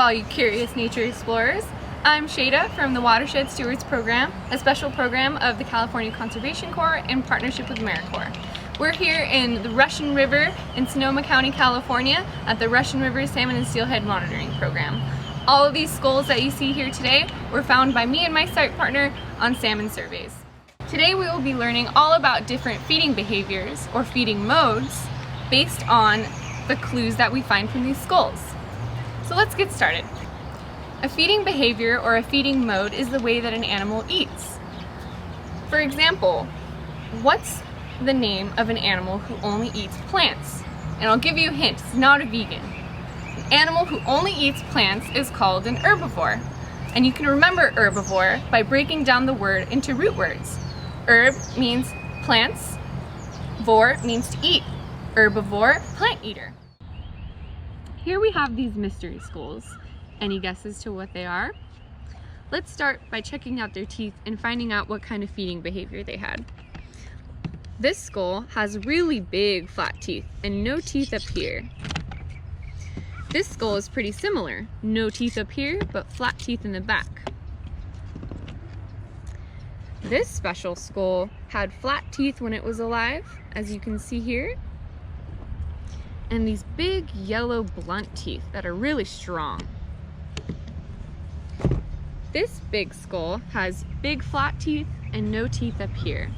all you curious nature explorers. I'm Shayda from the Watershed Stewards Program, a special program of the California Conservation Corps in partnership with AmeriCorps. We're here in the Russian River in Sonoma County, California at the Russian River Salmon and Steelhead Monitoring Program. All of these skulls that you see here today were found by me and my site partner on salmon surveys. Today we will be learning all about different feeding behaviors or feeding modes based on the clues that we find from these skulls. So let's get started. A feeding behavior or a feeding mode is the way that an animal eats. For example, what's the name of an animal who only eats plants? And I'll give you a hint, it's not a vegan. An animal who only eats plants is called an herbivore. And you can remember herbivore by breaking down the word into root words. Herb means plants, vor means to eat. Herbivore, plant eater. Here we have these mystery skulls. Any guesses to what they are? Let's start by checking out their teeth and finding out what kind of feeding behavior they had. This skull has really big flat teeth and no teeth up here. This skull is pretty similar. No teeth up here, but flat teeth in the back. This special skull had flat teeth when it was alive, as you can see here, and these big yellow blunt teeth that are really strong. This big skull has big flat teeth and no teeth up here.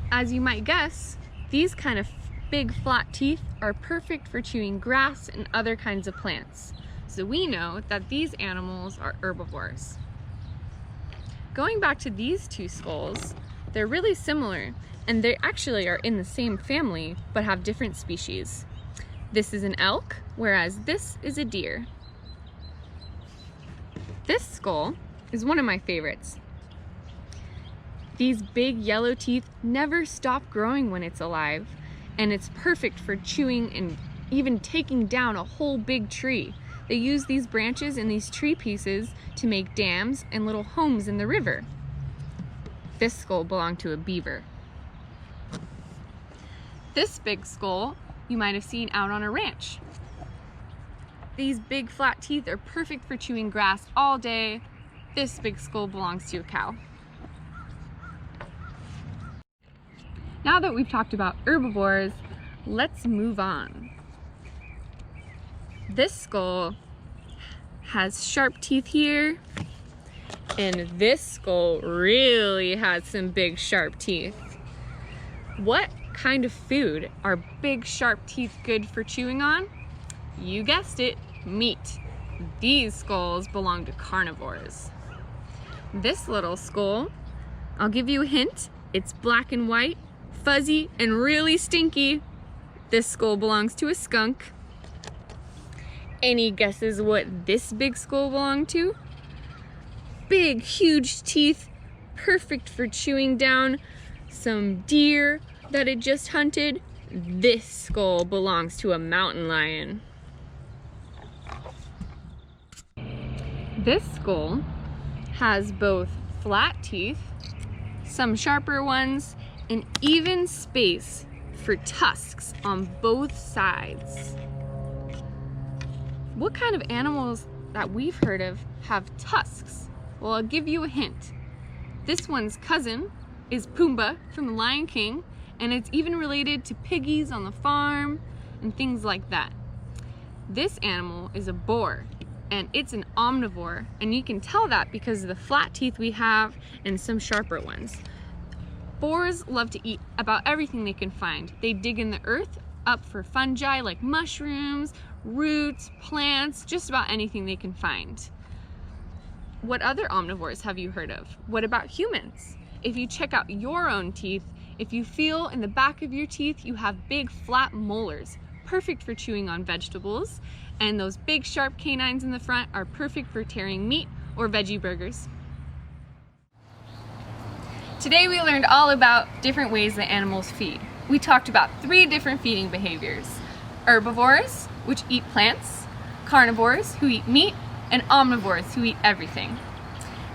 As you might guess, these kind of big flat teeth are perfect for chewing grass and other kinds of plants. So we know that these animals are herbivores. Going back to these two skulls, they're really similar and they actually are in the same family but have different species. This is an elk, whereas this is a deer. This skull is one of my favorites. These big yellow teeth never stop growing when it's alive, and it's perfect for chewing and even taking down a whole big tree. They use these branches and these tree pieces to make dams and little homes in the river. This skull belonged to a beaver. This big skull you might have seen out on a ranch. These big flat teeth are perfect for chewing grass all day. This big skull belongs to a cow. Now that we've talked about herbivores, let's move on. This skull has sharp teeth here, and this skull really has some big sharp teeth. What kind of food are big sharp teeth good for chewing on? You guessed it, meat. These skulls belong to carnivores. This little skull, I'll give you a hint, it's black and white, fuzzy, and really stinky. This skull belongs to a skunk. Any guesses what this big skull belonged to? Big, huge teeth, perfect for chewing down some deer that it just hunted. This skull belongs to a mountain lion. This skull has both flat teeth, some sharper ones, and even space for tusks on both sides. What kind of animals that we've heard of have tusks? Well, I'll give you a hint. This one's cousin is Pumbaa from The Lion King, and it's even related to piggies on the farm and things like that. This animal is a boar, and it's an omnivore, and you can tell that because of the flat teeth we have and some sharper ones. Boars love to eat about everything they can find. They dig in the earth up for fungi like mushrooms, roots, plants, just about anything they can find. What other omnivores have you heard of? What about humans? If you check out your own teeth, if you feel in the back of your teeth you have big flat molars, perfect for chewing on vegetables, and those big sharp canines in the front are perfect for tearing meat or veggie burgers. Today we learned all about different ways that animals feed. We talked about 3 different feeding behaviors: herbivores, which eat plants, carnivores, who eat meat, and omnivores, who eat everything.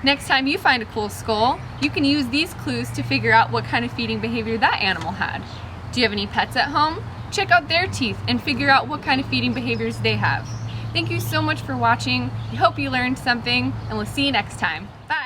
Next time you find a cool skull, you can use these clues to figure out what kind of feeding behavior that animal had. Do you have any pets at home? check out their teeth and figure out what kind of feeding behaviors they have. Thank you so much for watching. We hope you learned something, and we'll see you next time. Bye!